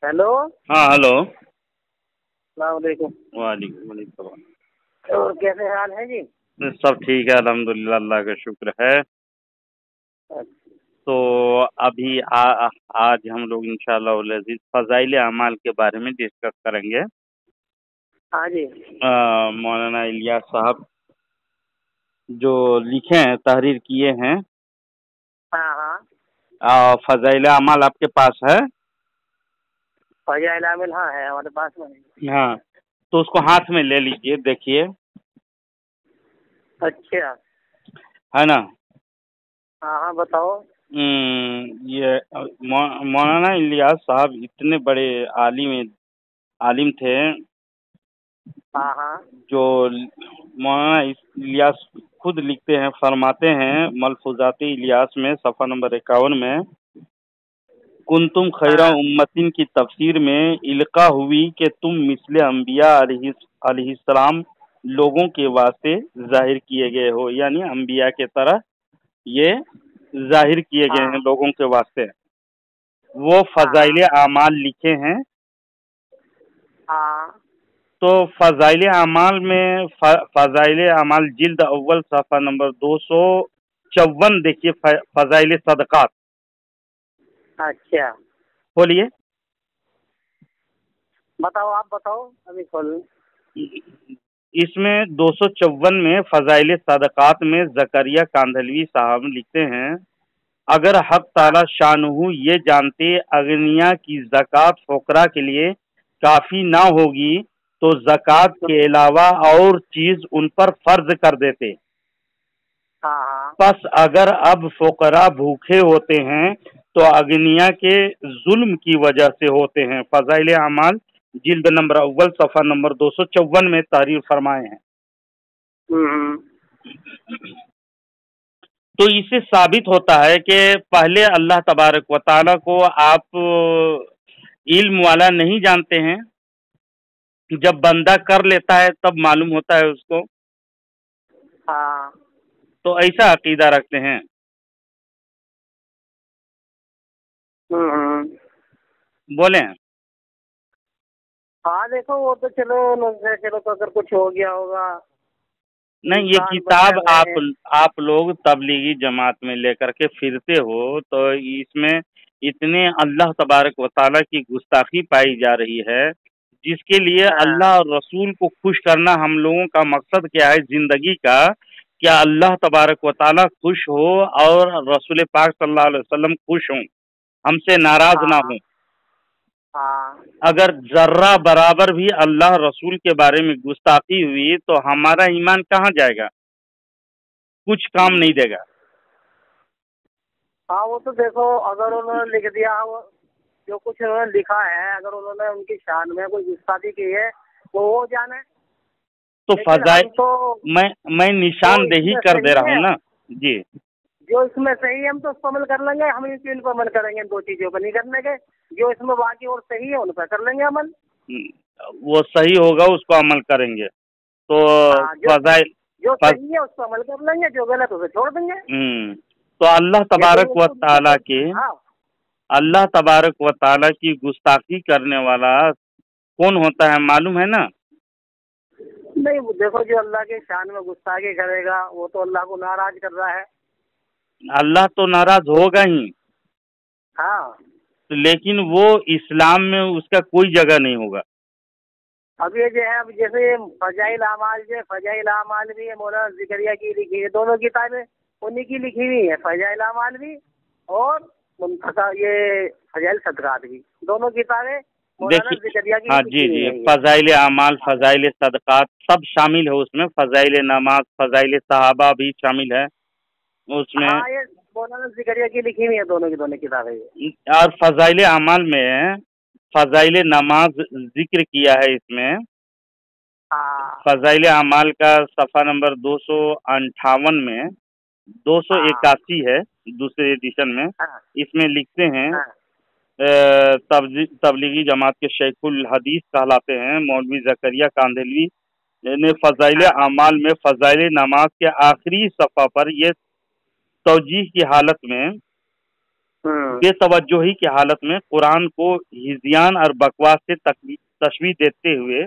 Hello. हाँ hello. अस्सलाम वालेकुम। वालेकुम अस्सलाम। और कैसे हाल है जी? सब ठीक है अल्हम्दुलिल्लाह, अल्लाह का शुक्र है। तो अभी आज हम लोग इंशाअल्लाह उल अज़ीज़ फ़ज़ाइल अमाल के बारे में डिस्कस करेंगे। हाँ जी। मौलाना इलियास साहब जो लिखे हैं, तहरीर किए हैं। हाँ हाँ। फ़ज़ाइल अमाल आपके पास है? फ़ज़ाइल अमाल हाँ है हमारे पास में। हाँ, तो उसको हाथ में ले लीजिए, देखिए, अच्छा। है ना। हाँ हाँ बताओ। ये मौलाना इलियास साहब इतने बड़े आलिम थे हाँ हाँ। जो मौलाना इलियास खुद लिखते हैं, फरमाते हैं मलफूजाती इलियास में सफ़ा नंबर 51 में, कुंतुम खैरा हाँ उम्मतिन की तफसीर में इल्का हुई कि तुम मिसले अंबिया अलैहिस्सलाम लोगों के वास्ते जाहिर किए गए हो, यानी अंबिया के तरह ये जाहिर किए गए हैं हाँ लोगों के वास्ते। वो फ़ज़ाइल हाँ अमाल लिखे हैं। हाँ। तो फ़ज़ाइल अमाल में फ़ज़ाइल अमाल जिल्द अव्वल सफ़ा नंबर 254 देखिए, फ़ज़ाइल सदक़ात अच्छा खोलिए। बताओ, आप बताओ अभी खोल। इसमें 254 में फ़ज़ाइल सदक़ात में ज़करिया कांधलवी साहब लिखते हैं, अगर हक़ हाँ ताला शानुहु ये जानते अगनिया की ज़कात फ़ुक़रा के लिए काफ़ी ना होगी तो ज़कात के अलावा और चीज़ उन पर फ़र्ज कर देते। हाँ हाँ। बस अगर अब फ़ुक़रा भूखे होते हैं तो अगनिया के जुल्म की वजह से होते हैं। फ़ज़ाइल अमाल जिल्द नंबर अव्वल सफ़ा नंबर 254 में तहरीर फरमाए हैं। हम्म। तो इससे साबित होता है कि पहले अल्लाह तबारक व तआला को आप इल्म वाला नहीं जानते हैं, जब बंदा कर लेता है तब मालूम होता है उसको। हाँ। तो ऐसा अकीदा रखते हैं। हम्म। बोले हाँ देखो वो तो चलो तो अगर कुछ हो गया होगा, नहीं, ये इंसान बन किताब गए हैं। आप लोग तबलीगी जमात में लेकर के फिरते हो तो इसमें इतने अल्लाह तबारक व तआला की गुस्ताखी पाई जा रही है, जिसके लिए हाँ अल्लाह और रसूल को खुश करना हम लोगों का मकसद क्या है जिंदगी का। क्या अल्लाह तबारक व तआला खुश हो और रसूल पाक सल्लल्लाहु अलैहि वसल्लम खुश हों, हमसे नाराज ना हाँ हो। हाँ। अगर जर्रा बराबर भी अल्लाह रसूल के बारे में गुस्ताखी हुई तो हमारा ईमान कहाँ जाएगा, कुछ काम नहीं देगा। हाँ वो तो देखो, अगर उन्होंने लिख दिया वो जो कुछ उन्होंने लिखा है, अगर उन्होंने उनकी शान में कोई गुस्ताखी की है तो वो जाने। तो लेकिन फजाइल हम तो मैं जो निशानदेही इसमें कर दे सही रहा हूँ है, ना जी। जो इसमें सही है हम तो उस पर अमल कर लेंगे। हम इन पर अमल करेंगे, इन दो चीजों पर नहीं करने के। जो इसमें बाकी और सही है उन पर कर लेंगे अमल। वो सही होगा उसको अमल करेंगे। तो हाँ फजाइल जो फज सही है उस पर अमल कर लेंगे, जो गलत उसे छोड़ देंगे। तो अल्लाह ये तो तबारक व तआला वो के हाँ। अल्लाह तबारक व तआला की गुस्ताखी करने वाला कौन होता है मालूम है ना। नहीं वो देखो, जो अल्लाह के शान में गुस्ताखी करेगा वो तो अल्लाह को नाराज कर रहा है। अल्लाह तो नाराज होगा ही, हाँ। लेकिन वो इस्लाम में उसका कोई जगह नहीं होगा। अब ये जो है, अब जैसे फजाइल आमाल भी है, मौलाना ज़करिया की लिखी है, दोनों किताबें उन्हीं की लिखी हुई है। फजाइल आमाल भी और मुंतखब ये फजाइल सदक़ात भी, दोनों किताबें मौलाना देखिए, ज़करिया की हाँ ही जी लिखी हुई जी, है ये। फजाइल अमाल, हाँ फजाइल सदक़ात सब शामिल है उसमें। फजाइल नमाज, फजाइल सहाबा भी शामिल है उसमें। हाँ, ये मौलाना ज़करिया की लिखी हुई है, दोनों की दोनों किताबें ये। और फजाइल अमाल में फजाइल नमाज जिक्र किया है इसमें। हाँ फजाइल अमाल का सफ़ा नंबर 258 में, हाँ 281 है दूसरे एडिशन में। हाँ इसमें लिखते हैं, हाँ तबलीगी जमात के शेखुल हदीस कहलाते हैं मौलवी ज़करिया कांधलवी ने फजाइल हाँ अमाल में फजाइल नमाज के आखिरी सफ़ा पर ये तौजीह की हालत में बेतवज्जोही की हालत में कुरान को हिज़यान और बकवास से तशबीह देते हुए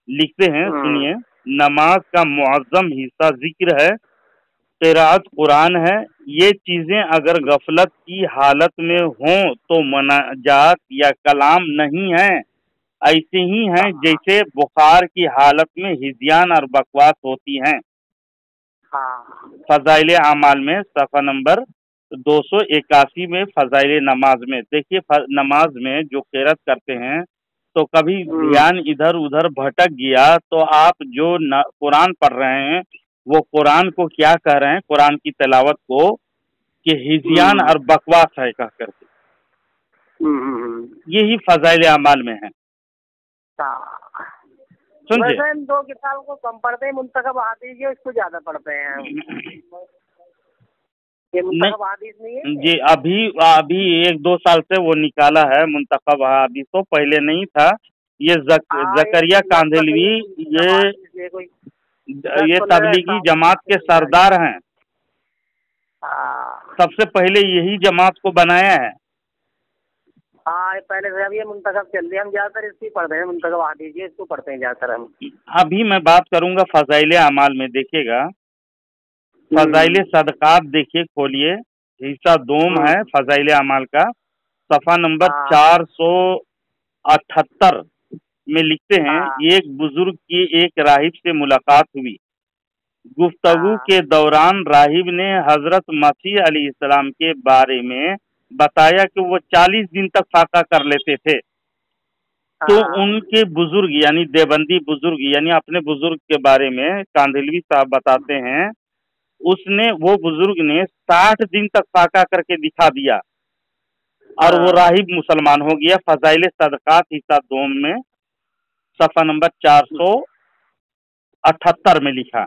लिखते हैं, सुनिए। नमाज का मुअज़्ज़म हिस्सा जिक्र है, क़िराअत कुरान है। ये चीजें अगर गफलत की हालत में हों तो मनाजात या कलाम नहीं है, ऐसे ही हैं जैसे बुखार की हालत में हिज़यान और बकवास होती हैं। फजाइल अमाल में सफ़ा नंबर 281 में फजाइल नमाज में देखिए, नमाज में जो क़िराअत करते हैं तो कभी ध्यान इधर उधर भटक गया तो आप जो कुरान पढ़ रहे हैं वो कुरान को क्या कह रहे हैं, कुरान की तिलावत को, कि हिज़यान और बकवास है कह करके। यही फजाइल अमाल में है। वैसे इन दो किताबों को कम पढ़ते हैं, मुंतखब हदीस है इसको ज्यादा पढ़ते हैं। ये मुंतखब हदीस नहीं है जी, अभी 1-2 साल से वो निकाला है मुंतखब हदीस, तो पहले नहीं था। ये जकरिया कांधलवी ये तबलीगी जमात के सरदार हैं। सबसे पहले यही जमात को बनाया है। पहले से अब ये मुंतखब चल रही है, हम ज्यादातर इसकी पढ़ते हैं, मुंतखब हदीस इसको पढ़ते हैं ज्यादातर हम। अभी मैं बात करूंगा फजाइल अमाल में, देखिएगा फजाइल सदकात देखिए, खोलिए, हिस्सा 2 है फजाइल अमाल का, सफ़ा नंबर 478 में लिखते हैं, एक बुजुर्ग की एक राहिब से मुलाकात हुई। गुफ्तगू के दौरान राहिब ने हजरत मसीह अलैहिस्सलाम के बारे में बताया कि वो 40 दिन तक फाका कर लेते थे। तो उनके बुजुर्ग यानी देवबंदी बुजुर्ग यानी अपने बुजुर्ग के बारे में कांधलवी साहब बताते हैं, वो बुजुर्ग ने 60 दिन तक फाका करके दिखा दिया और वो राहिब मुसलमान हो गया। फजाइल सदकात हिस्सा 2 में सफ़ा नंबर 478 में लिखा।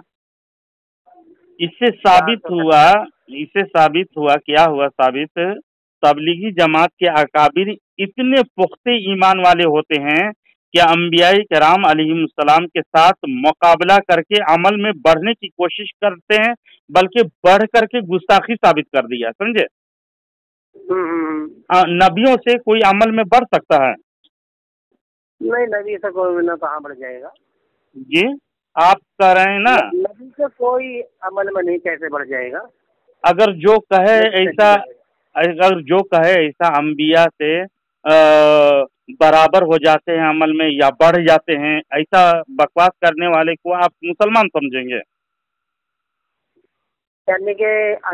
इससे साबित हुआ क्या हुआ साबित, तबलीगी जमात के अकाबिर इतने पुख्ते ईमान वाले होते हैं कि अंबियाए किराम अलैहिमुस्सलाम के साथ मुकाबला करके अमल में बढ़ने की कोशिश करते हैं, बल्कि बढ़ करके गुस्ताखी साबित कर दिया, समझे। नबियों से कोई अमल में बढ़ सकता है? नहीं, नबी से कोई ना कहाँ बढ़ जाएगा जी, आप कह रहे हैं ना, नबी से कोई अमल में नहीं कैसे बढ़ जाएगा। अगर जो कहे ऐसा अंबिया से बराबर हो जाते हैं अमल में या बढ़ जाते हैं, ऐसा बकवास करने वाले को आप मुसलमान समझेंगे? यानी कि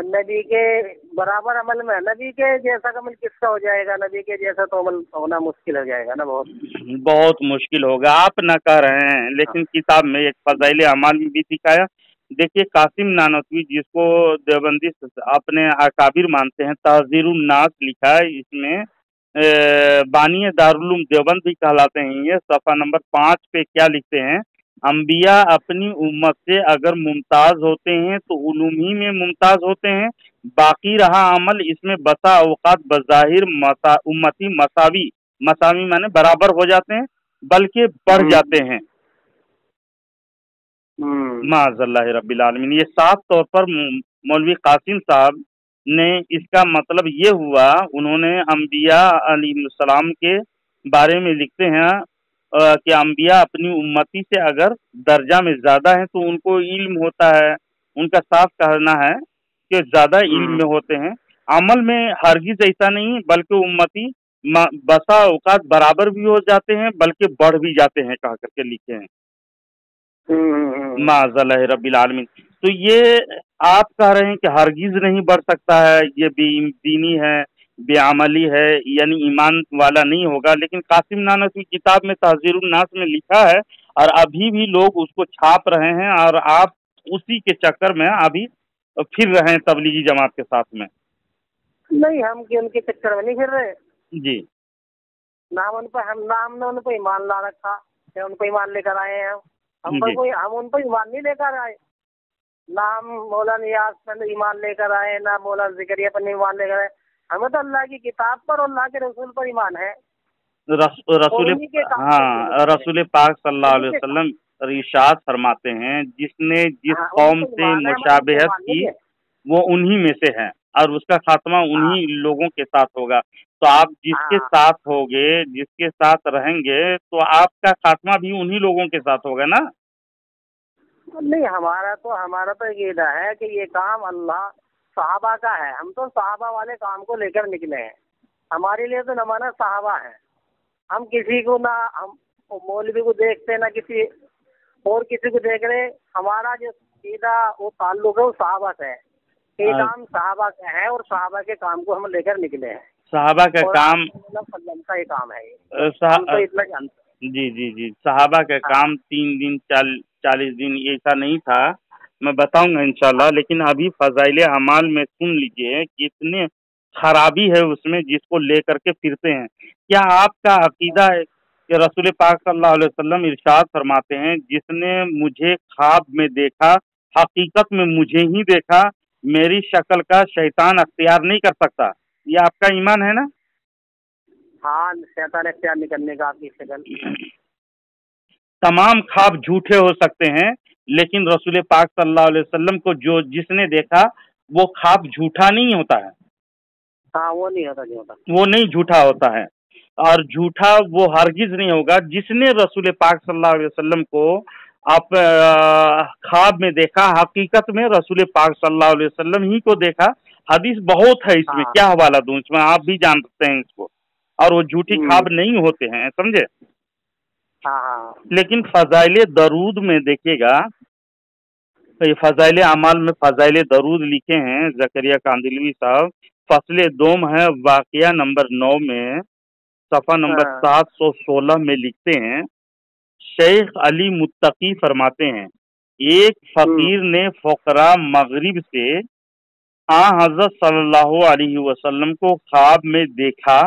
नबी के बराबर अमल में नबी के जैसा अमल किसका हो जाएगा? नबी के जैसा तो अमल होना मुश्किल हो जाएगा ना, बहुत मुश्किल होगा। आप न कह रहे हैं, लेकिन किताब में एक फजाइल अमाल में भी दिखाया। देखिए कासिम नानवी, जिसको देवबंदी अपने अकाबिर मानते हैं, तहज़ीरुन नास लिखा है, इसमें बानी दारुल उलूम देवबंद भी कहलाते हैं। ये सफ़ा नंबर 5 पे क्या लिखते हैं, अंबिया अपनी उम्मत से अगर मुमताज होते हैं तो उलूम ही में मुमताज होते हैं, बाकी रहा अमल इसमें बसा औकात बज़ाहिर उम्मती मसावी माने बराबर हो जाते हैं, बल्कि बढ़ जाते हैं। माज़ल्लाह रब्बिल आलमीन। ये साफ तौर पर मौलवी कासिम साहब ने इसका मतलब ये हुआ, उन्होंने अंबिया अलैहिस्सलाम के बारे में लिखते हैं कि अंबिया अपनी उम्मती से अगर दर्जा में ज़्यादा है तो उनको इल्म होता है। उनका साफ कहना है कि ज़्यादा इल्म में होते हैं, अमल में हरगिज़ ऐसा नहीं, बल्कि उम्मती बसा औकात बराबर भी हो जाते हैं, बल्कि बढ़ भी जाते हैं कह करके लिखे हैं। माज़ल्लाह रब्बिल आलमीन। तो ये आप कह रहे हैं कि हरगिज़ नहीं बढ़ सकता है, ये बेदीनी है, बेअमली है, यानी ईमान वाला नहीं होगा। लेकिन कासिम नानवी किताब में तहज़ीरुन नास में लिखा है और अभी भी लोग उसको छाप रहे हैं, और आप उसी के चक्कर में अभी फिर रहे हैं तबलीगी जमात के साथ में। नहीं, हम कि उनके चक्कर में नहीं फिर रहे जी, हमने उन पर ईमान ला रखा है, उनको ईमान लेकर आए हैं हम उन पर ईमान नहीं लेकर आए। ना हम मौला नियाज़ पर ईमान लेकर आए, ना मौला ज़करिया पर ईमान लेकर आए। हमें तो अल्लाह की किताब पर और अल्लाह के रसूल पर ईमान है। रसूल पाक सल्लल्लाहु अलैहि वसल्लम इरशाद फरमाते हैं, जिसने जिस कौम से मुशाबहत की वो उन्हीं में से है। और उसका खात्मा उन्हीं लोगों के साथ होगा। तो आप जिसके हाँ साथ होगे, जिसके साथ रहेंगे, तो आपका खात्मा भी उन्हीं लोगों के साथ होगा ना। नहीं, हमारा तो ये है कि ये काम अल्लाह सहाबा का है। हम तो सहाबा वाले काम को लेकर निकले हैं। हमारे लिए तो नमाना सहाबा है। हम किसी को ना, हम मौलवी को देखते ना किसी और किसी को देख रहे। हमारा जो सीधा वो ताल्लुक है वो सहाबा से है। ये काम सहाबा का है और सहाबा के काम को हम लेकर निकले हैं। सहाबा का और काम का ये काम है ये। हम तो इतना जानते जी जी जी, सहाबा का काम 3 दिन 40 दिन ऐसा नहीं था। मैं बताऊंगा इंशाल्लाह, लेकिन अभी फजाइल अमाल में सुन लीजिए कितने खराबी है उसमें, जिसको लेकर के फिरते हैं। क्या आपका अकीदा है कि रसूल पाक सल्लल्लाहु अलैहि वसल्लम इरशाद फरमाते हैं, जिसने मुझे ख्वाब में देखा, हकीकत में मुझे ही देखा, मेरी शक्ल का शैतान अख्तियार नहीं कर सकता। ये आपका ईमान है ना। हाँ, शैतान इख्तियार नहीं करने का आपकी शक्ल। तमाम ख्वाब झूठे हो सकते हैं, लेकिन रसूल पाक सल्लल्लाहु अलैहि वसल्लम को जो जिसने देखा वो ख्वाब झूठा नहीं होता है। हाँ, वो नहीं होता। वो नहीं झूठा होता है, और झूठा वो हरगिज नहीं होगा। जिसने रसूल पाक सल्लल्लाहु अलैहि वसल्लम को आप ख्वाब में देखा, हकीकत में रसूल पाक सल्लल्लाहु अलैहि वसल्लम ही को देखा। हदीस बहुत है इसमें, हाँ क्या हवाला दूं इसमें, आप भी जान सकते हैं इसको। और वो झूठी ख्वाब नहीं होते हैं, समझे। हाँ हाँ। लेकिन फजाइल दरूद में देखिएगा, तो ये फजाइल अमाल में फजाइल दरूद लिखे हैं जकरिया कांदिलवी साहब। फसले दोम है, वाकया नंबर 9 में, सफ़ा नंबर 716 में लिखते हैं, शेख अली मुत्तकी फरमाते हैं, एक फकीर ने फकरा मगरिब से हजरत सल्लल्लाहु अलैहि वसल्लम को ख्वाब में देखा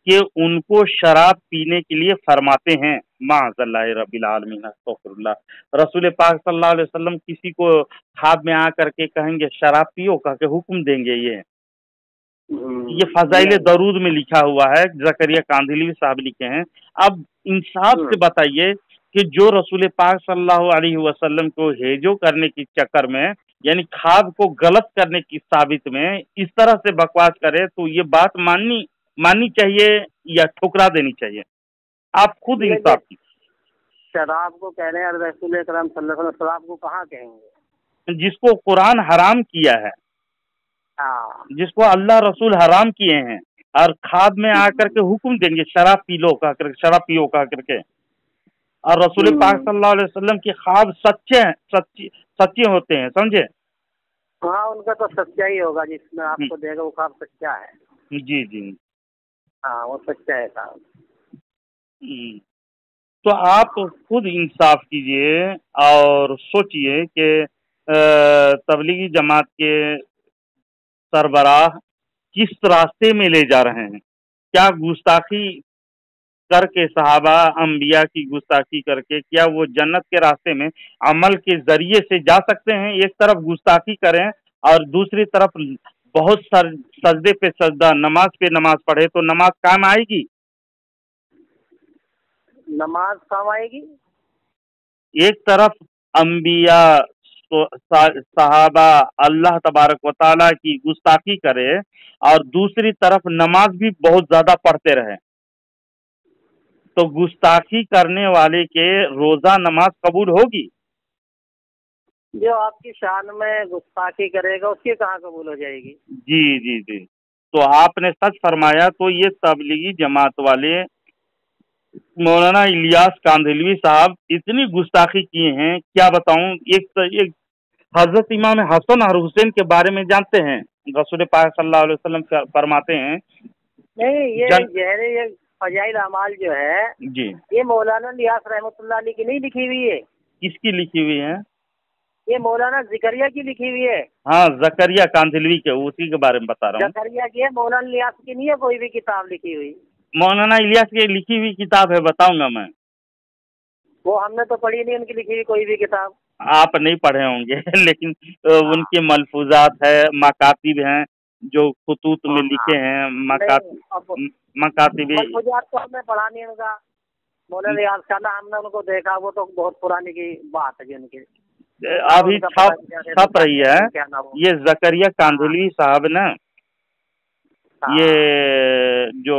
कि उनको शराब पीने के लिए फरमाते हैं। माअज़ल्लाह रब्बिल आलमीन, अस्तगफिरुल्लाह। रसूल पाक सल्लल्लाहु अलैहि वसल्लम किसी को ख्वाब में आकर के कहेंगे शराब पियो, कह के हुक्म देंगे। ये फजाइल दरूद में लिखा हुआ है, जकरिया कांदिलवी साहब लिखे हैं। अब इंसाफ से बताइए कि जो रसूल पाक सल्लल्लाहु अलैहि वसल्लम को हेजो करने के चक्कर में, यानी ख्वाब को गलत करने की साबित में इस तरह से बकवास करे, तो ये बात माननी चाहिए या ठुकरा देनी चाहिए। आप खुद इंसाफ की। शराब को कह रहे हैं रसूल करीम सल्लल्लाहु अलैहि वसल्लम, शराब को कहाँ कहेंगे। जिसको कुरान हराम किया है, जिसको अल्लाह रसूल हराम किए हैं, और ख्वाब में आकर के हुक्म देंगे शराब पी लो कह करके, शराब पियो कह करके। और रसूल पाक सल्लल्लाहु अलैहि वसल्लम के ख्वाब सच्चे होते हैं, समझे। हाँ, उनका तो सच्चा ही होगा, जिसमें आपको देगा वो ख्वाब सच्चा है। जी जी, हाँ, वो सच्चा है साहब। तो आप खुद इंसाफ कीजिए और सोचिए कि तबलीगी जमात के सरबराह किस रास्ते में ले जा रहे हैं। क्या गुस्ताखी करके, सहाबा अंबिया की गुस्ताखी करके, क्या वो जन्नत के रास्ते में अमल के जरिए से जा सकते हैं। एक तरफ गुस्ताखी करें और दूसरी तरफ बहुत सजदे पे सजदा, नमाज पे नमाज पढ़े, तो नमाज काम आएगी। नमाज काम आएगी। एक तरफ अंबिया, सहाबा, अल्लाह तबारक व तआला की गुस्ताखी करे और दूसरी तरफ नमाज भी बहुत ज्यादा पढ़ते रहे, तो गुस्ताखी करने वाले के रोजा नमाज कबूल होगी। जो आपकी शान में गुस्ताखी करेगा उसकी कहाँ कबूल हो जाएगी। जी जी जी, तो आपने सच फरमाया। तो ये तबलीगी जमात वाले मौलाना इलियास कांदिलवी साहब इतनी गुस्ताखी किए हैं, क्या बताऊं। एक हजरत इमाम हसन और हुसैन के बारे में जानते हैं, रसूल पाक सल्लल्लाहु अलैहि वसल्लम फरमाते हैं। नहीं, ये फजाइल अमाल जो है जी, ये मौलाना इलियास रहमतुल्लाह अलैह की नहीं लिखी हुई है। किसकी लिखी हुई है। ये मौलाना ज़करिया की लिखी हुई है। हाँ, जकरिया कांदिलवी के, उसी के बारे में बता रहा हूँ। ज़करिया की है, मौलाना इलियास की नहीं है कोई भी किताब लिखी हुई। मौलाना इलियास की लिखी हुई किताब है, बताऊंगा मैं। वो हमने तो पढ़ी नहीं उनकी लिखी हुई कोई भी किताब। आप नहीं पढ़े होंगे लेकिन उनके मलफूजात है, मकातिब हैं जो खुतूत में लिखे हैं। मकातिब मलफूजात तो हमने पढ़ा नहीं उनका। मौलाना इलियास का ना हमने उनको देखा, वो तो बहुत पुरानी की बात है जी उनकी। अभी छप रही है। ये जकरिया कांदिलवी साहब ना, یہ جو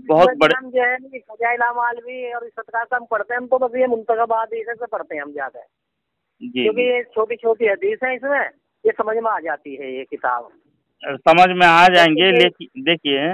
بہت بڑے ہم جو ہے فضائل اعمال بھی اور صدقات ہم پڑھتے ہیں، ہم تو بس یہ منتخب حدیث سے پڑھتے ہیں ہم زیادہ، جی کیونکہ یہ چھوٹی چھوٹی حدیث ہیں، اس میں یہ سمجھ میں آ جاتی ہے یہ کتاب، سمجھ میں آ جائیں گے، لیکن دیکھیے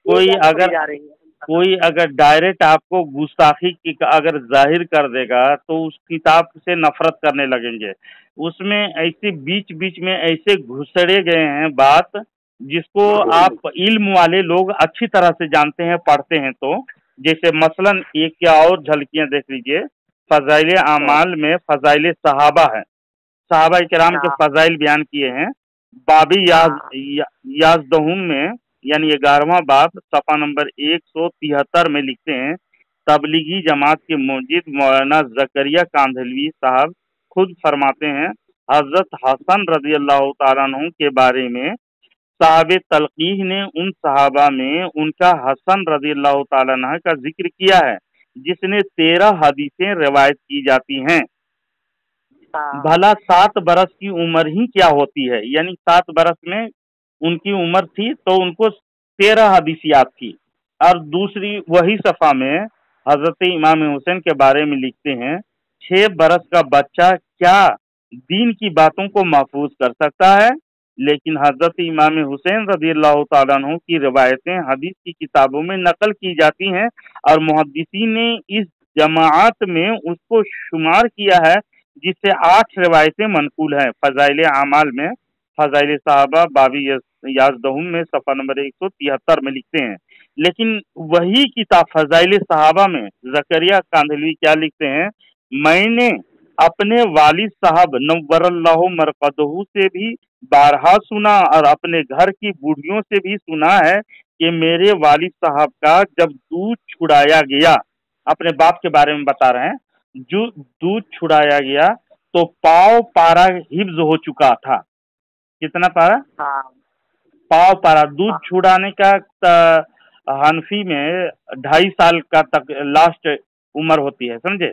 کوئی اگر ڈائریکٹ آپ کو گستاخی کی اگر ظاہر کر دے گا تو اس کتاب سے نفرت کرنے لگیں گے. اس میں ایسے بیچ بیچ میں ایسے گھسڑے گئے ہیں بات جس کو آپ علم والے لوگ اچھی طرح سے جانتے ہیں، پڑھتے ہیں. تو جیسے مثلا ایک کیا اور جھلکیاں دیکھ لیجئے، فضائل اعمال میں فضائل صحابہ ہے، صحابہ کرام کے فضائل بیان کیے ہیں. بابی یازدہم میں یعنی 11واں باب صفحہ نمبر 173 میں لکھتے ہیں، تبلیغی جماعت کے موجد مولانا زکریا کاندھلوی صاحب خود فرماتے ہیں، حضرت حسن رضی اللہ تعالیٰ عنہ کے بارے میں صاحب تلقیح نے ان صحابہ میں ان کا حسن رضی اللہ تعالیٰ عنہ کا ذکر کیا ہے جس نے 13 حدیثیں روایت کی جاتی ہیں. بھلا 7 برس کی عمر ہی کیا ہوتی ہے، یعنی 7 برس میں ان کی عمر تھی تو ان کو 13 حدیثیات تھی. اور دوسری وہی صفحہ میں حضرت امام حسین کے بارے میں لکھتے ہیں، 6 برس کا بچہ کیا دین کی باتوں کو محفوظ کر سکتا ہے، لیکن حضرت امام حسین رضی اللہ تعالیٰ عنہ کی روایتیں حدیث کی کتابوں میں نقل کی جاتی ہیں اور محدثین نے اس جماعت میں اس کو شمار کیا ہے جس سے 8 روایتیں منقول ہیں. فضائل اعمال میں فضائل صحابہ بابی یازدہم میں صفحہ نمبر 173 میں لکھتے ہیں. لیکن وہی کتاب فضائل صحابہ میں زکریا کاندھلوی کیا لکھتے ہیں، میں نے اپنے والد صاحب نور اللہ مرقدہ سے بھی بارہا سنا اور اپنے گھر کی بوڑھیوں سے بھی سنا ہے کہ میرے والد صاحب کا جب دودھ چھڑایا گیا، اپنے باپ کے بارے میں بتا رہے ہیں، جو دودھ چھڑایا گیا تو پاؤ پارا حفظ ہو چکا تھا. کتنا پارا؟ پاؤ پارا. دودھ چھڑانے کا حنفی میں 2.5 سال کا تک لاسٹ عمر ہوتی ہے، سمجھے؟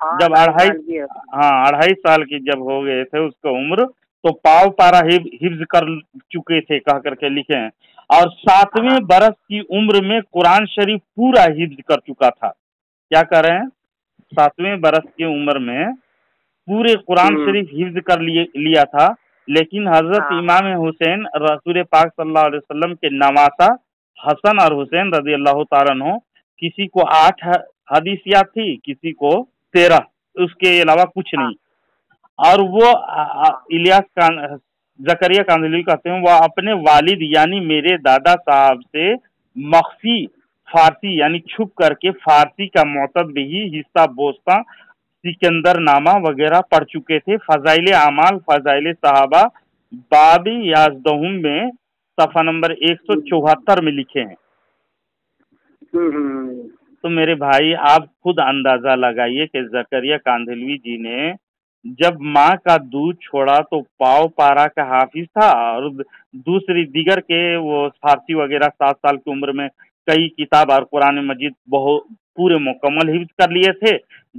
جب 2.5 سال کی جب ہو گئے تھے اس کا عمر تو پاؤ پارا حفظ کر چکے تھے کہہ کر کے لکھے ہیں. اور 7ویں برس کی عمر میں قرآن شریف پورا حفظ کر چکا تھا. کیا کر رہے ہیں؟ 7ویں برس کی عمر میں پورے قرآن شریف حفظ کر لیا تھا. لیکن حضرت امام حسین رسول پاک صلی اللہ علیہ وسلم کے نواسا حسن اور حسین رضی اللہ تعالیٰ عنہ، کسی کو 8 حدیثیات تھی، کسی کو 13، اس کے علاوہ کچھ نہیں. اور وہ الیاس زکریا کاندھلوی کہتے ہیں وہ اپنے والد یعنی میرے دادا صاحب سے مخفی فارسی یعنی چھپ کر کے فارسی کا معتد بھی حصہ بوستا سکندر نامہ وغیرہ پڑھ چکے تھے. فضائل اعمال فضائل صحابہ باب یازدہم میں صفحہ نمبر 174 میں لکھے ہیں. تو میرے بھائی آپ خود اندازہ لگائیے کہ زکریا کاندھلوی جی نے جب ماں کا دودھ چھوڑا تو پاؤ پارا کا حافظ تھا اور دوسری دیگر کے وہ فارسی وغیرہ 7 سال کی عمر میں کئی کتاب اور قرآن مجید بہت پورے مکمل حفظ کر لیے تھے.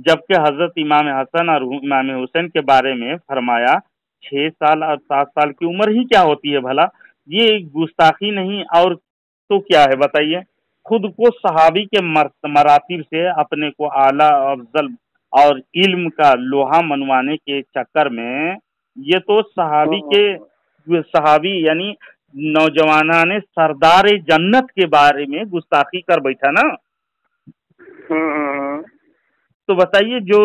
جبکہ حضرت امام حسن اور امام حسین کے بارے میں فرمایا 6 سال اور 7 سال کی عمر ہی کیا ہوتی ہے بھلا؟ یہ گستاخی نہیں اور تو کیا ہے بتائیے؟ خود کو صحابی کے مراتب سے اپنے کو اعلیٰ افضل اور علم کا لوہا منوانے کے چکر میں یہ تو صحابی یعنی نوجوانان سردار جنت کے بارے میں گستاخی کر بیٹھا نا. تو بتائیے جو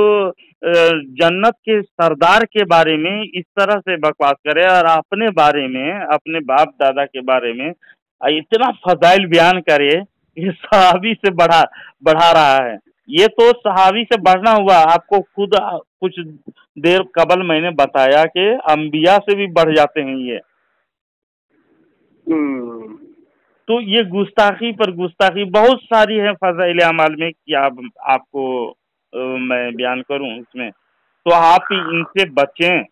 جنت کے سردار کے بارے میں اس طرح سے بکواس کرے اور اپنے بارے میں اپنے باپ دادا کے بارے میں اتنا فضائل بیان کرے، یہ صحابی سے بڑھا رہا ہے. یہ تو صحابی سے بڑھنا ہوا. آپ کو خود کچھ دیر قبل میں نے بتایا کہ انبیاء سے بھی بڑھ جاتے ہیں یہ. تو یہ گستاخی پر گستاخی بہت ساری ہے فضائل اعمال میں، کیا آپ کو میں بیان کروں اس میں. تو آپ ان سے بچیں،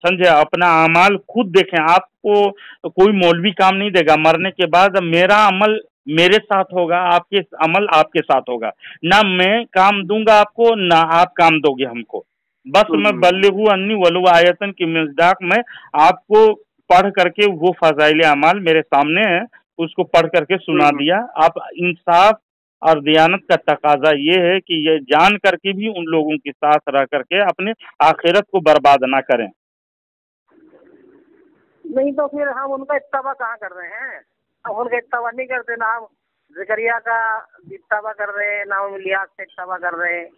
سمجھے؟ اپنا اعمال خود دیکھیں. آپ کو کوئی مولوی کام نہیں دے گا. مرنے کے بعد میرا عمل میرے ساتھ ہوگا، آپ کے عمل آپ کے ساتھ ہوگا. نہ میں کام دوں گا آپ کو نہ آپ کام دو گے ہم کو. بس میں بلغوا انی ولو آیتن کی مصداق میں آپ کو پڑھ کر کے وہ فضائل اعمال میرے سامنے ہیں، اس کو پڑھ کر کے سنا دیا. آپ انصاف اور دیانت کا تقاضا یہ ہے کہ یہ جان کر کے بھی ان لوگوں کے ساتھ رہ کر کے اپنے آخرت کو برباد نہ کریں. نہیں تو پھر ہم ان کا اتباع کہاں کر رہے ہیں؟ ہم ان کا اتباع نہیں کرتے، نہ ہم زکریا کا اتباع کر رہے ہیں، نہ ہم الیاس کا اتباع کر رہے ہیں.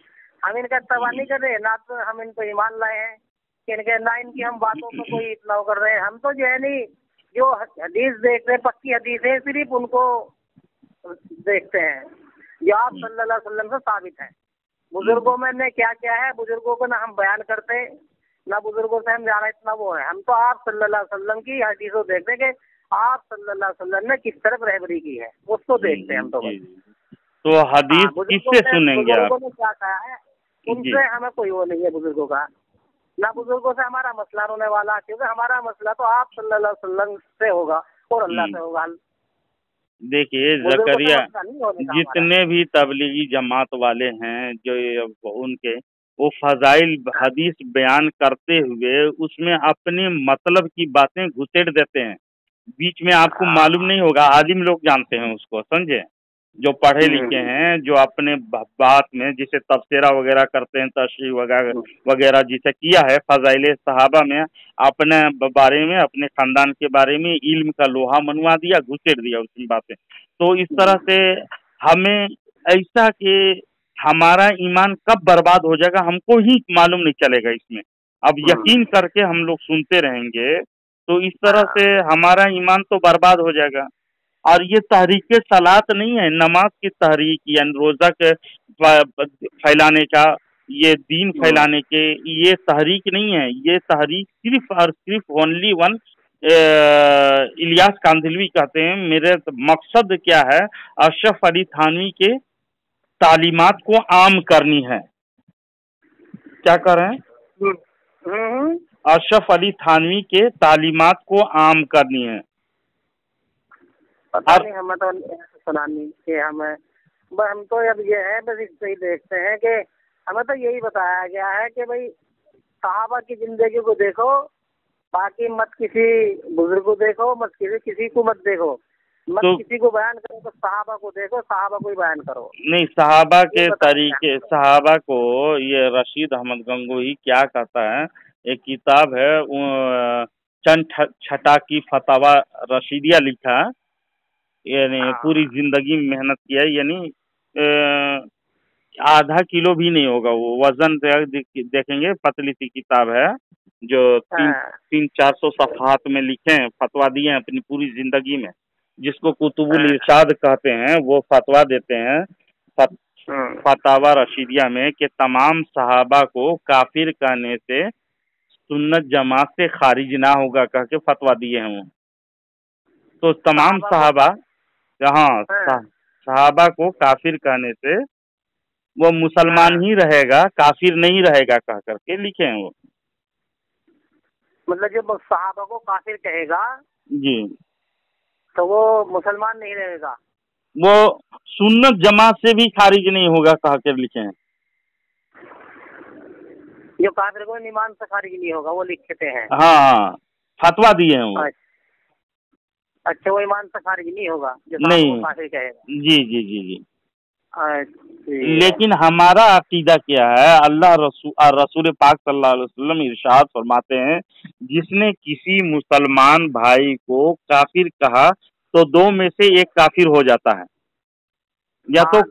ہم ان کا اتباع نہیں کر رہے، نہ تو ہم ان کو ایمان لائے ہیں کہ نہ ان کی ہم باتوں کو کوئی اطلاع کر رہے ہیں. ہم تو جو ہے نہیں جو حدیث دیکھتے ہیں، پکی حدیث ہے، صرف ان کو دیکھتے ہیں جو آپ صلی اللہ علیہ وسلم سے ثابت ہے. بزرگوں میں نے کیا کیا ہے، بزرگوں کو نہ ہم بیان کرتے، نہ بزرگوں سے ہم جانا اتنا وہ ہے. ہم تو آپ صلی اللہ علیہ وسلم کی حدیثوں دیکھتے کہ آپ صلی اللہ علیہ وسلم نے کس طرف رہبری کی ہے، اس کو دیکھتے ہیں ہم تو. تو حدیث کس سے سنیں گے آپ؟ بزرگوں نے کیا کہا ہے ان سے ہمیں کوئی وہ نہیں ہے بزرگوں کا، نہ بزرگوں سے ہمارا مسئلہ ہونے والا، کیونکہ ہمارا مسئلہ تو آپ صلی اللہ علیہ وسلم سے ہوگا اور اللہ سے ہوگا. دیکھیے زکریا جتنے بھی تبلیغی جماعت والے ہیں جو ان کے وہ فضائل حدیث بیان کرتے ہوئے اس میں اپنے مطلب کی باتیں گھسیٹ دیتے ہیں بیچ میں. آپ کو معلوم نہیں ہوگا، عالم لوگ جانتے ہیں اس کو، سمجھے، جو پڑھے لکھے ہیں، جو اپنے بات میں جسے تفسیرہ وغیرہ کرتے ہیں، تشریح وغیرہ جسے کیا ہے فضائل صحابہ میں اپنے بارے میں، اپنے خاندان کے بارے میں علم کا لوہا منوا دیا، گھسیٹ دیا اس کی باتیں. تو اس طرح سے ہمیں ایسا کہ ہمارا ایمان کب برباد ہو جائے گا ہم کو ہی معلوم نہیں چلے گا اس میں. اب یقین کر کے ہم لوگ سنتے رہیں گے تو اس طرح سے ہمارا ایمان تو برباد ہو جائے گا. اور یہ تحریک صلاۃ نہیں ہے، نماز کی تحریک یعنی روزہ کے پھیلانے کا، یہ دین پھیلانے کے، یہ تحریک نہیں ہے. یہ تحریک صرف اور صرف اونلی ون الیاس کاندھلوی کہتے ہیں. میرے مقصد کیا ہے، اشرف علی تھانوی کے تعلیمات کو عام کرنی ہے. کیا کر رہے ہیں؟ اشرف علی تھانوی کے تعلیمات کو عام کرنی ہے. پتہ نہیں، ہمیں تو سنا نہیں کہ ہم تو اب یہ ہے بس اس سے ہی دیکھتے ہیں کہ ہمیں تو یہی بتایا گیا ہے کہ بھائی صحابہ کی زندگی کو دیکھو، باقی مت کسی بزرگ کو دیکھو، مت کسی کو مت دیکھو، مت کسی کو بیان کرو، تو صحابہ کو دیکھو، صحابہ کو ہی بیان کرو. نہیں، صحابہ کے طریقے، صحابہ کو یہ رشید احمد گنگوہی کیا کہتا ہے، ایک کتاب ہے چند چھٹا کی فتاوی رشیدیہ لکھا، یعنی پوری زندگی میں محنت کیا ہے، یعنی آدھا کلو بھی نہیں ہوگا وہ وزن. دیکھیں گے پتلی سی کتاب ہے جو 300-400 صفحات میں لکھے ہیں، فتوا دیے ہیں اپنی پوری زندگی میں، جس کو کتب الارشاد کہتے ہیں. وہ فتوا دیتے ہیں فتاوی رشیدیہ میں کہ تمام صحابہ کو کافر کہنے سے سنت جماعت سے خارج نہ ہوگا کہہ کے فتوا دیے ہیں وہ. تو تمام صحابہ کو کافر کہنے سے وہ مسلمان ہی رہے گا، کافر نہیں رہے گا کہہ کر کے لکھے ہیں وہ. مطلب جب صحابہ کو کافر کہے گا جی تو وہ مسلمان نہیں رہے گا، وہ سنت جماعت سے بھی خارج نہیں ہوگا کہہ کر لکھے ہیں. جو کافر کو ایمان سے خارج نہیں ہوگا وہ لکھتے ہیں. ہاں فتوا دیے ہیں وہ. اچھا، وہ ایمان سے خارج نہیں ہوگا جو نہیں، کافر کہے گا. جی جی جی جی. لیکن ہمارا عقیدہ کیا ہے، اللہ رسول پاک صلی اللہ علیہ وسلم ارشاد فرماتے ہیں جس نے کسی مسلمان بھائی کو کافر کہا تو دو میں سے ایک کافر ہو جاتا ہے، یا تو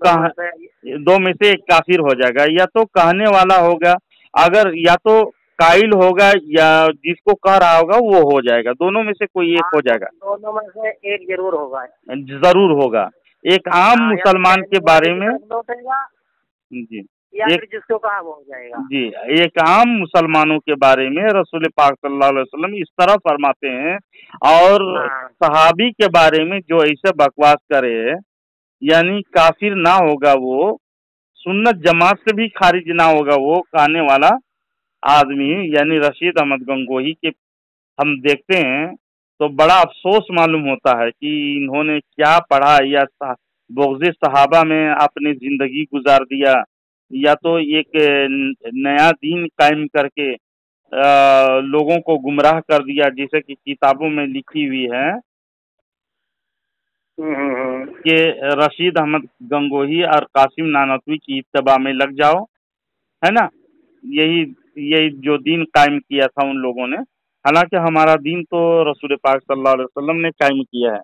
دو میں سے ایک کافر ہو جائے گا، یا تو کہنے والا ہوگا، اگر یا تو قائل ہوگا یا جس کو کہہ رہا ہوگا وہ ہو جائے گا. دونوں میں سے کوئی ایک ہو جائے گا، دونوں میں سے ایک ضرور ہوگا، ضرور ہوگا. ایک عام مسلمان کے بارے میں جی جس کو کہا وہ ہو جائے گا. جی، ایک عام مسلمانوں کے بارے میں رسول پاک صلی اللہ علیہ وسلم اس طرح فرماتے ہیں. اور صحابی کے بارے میں جو ایسے بکواس کرے یعنی کافر نہ ہوگا، وہ سنت جماعت سے بھی خارج نہ ہوگا وہ کہنے والا آدمی، یعنی رشید احمد گنگوہی کے ہم دیکھتے ہیں تو بڑا افسوس معلوم ہوتا ہے کہ انہوں نے کیا پڑھا، یا بغض صحابہ میں اپنی زندگی گزار دیا، یا تو ایک نیا دین قائم کر کے لوگوں کو گمراہ کر دیا، جیسے کہ کتابوں میں لکھی ہوئی ہے. کہ رشید احمد گنگوہی اور قاسم نانوتوی کی اتباع میں لگ جاؤ، ہے نا؟ یہی جو دین قائم کیا تھا ان لوگوں نے، حالانکہ ہمارا دین تو رسول پاک صلی اللہ علیہ وسلم نے قائم کیا ہے۔